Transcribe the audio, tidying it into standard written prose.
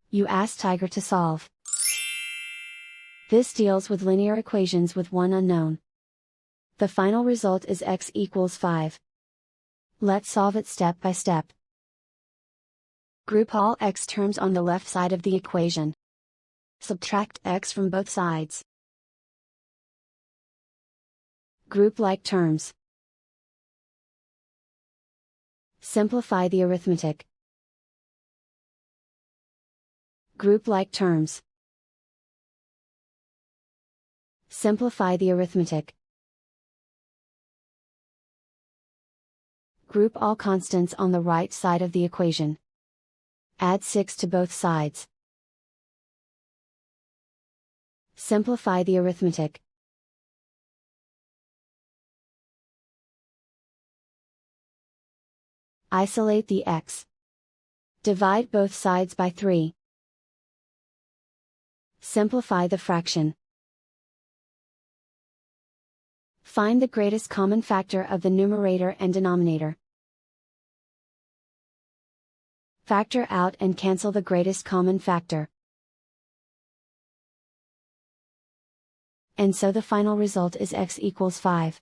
You ask Tiger to solve. This deals with linear equations with one unknown. The final result is x equals 5. Let's solve it step by step. Group all x terms on the left side of the equation. Subtract x from both sides. Group like terms. Simplify the arithmetic. Group like terms. Simplify the arithmetic. Group all constants on the right side of the equation. Add 6 to both sides. Simplify the arithmetic. Isolate the x. Divide both sides by 3. Simplify the fraction. Find the greatest common factor of the numerator and denominator. Factor out and cancel the greatest common factor. And so the final result is x equals 5.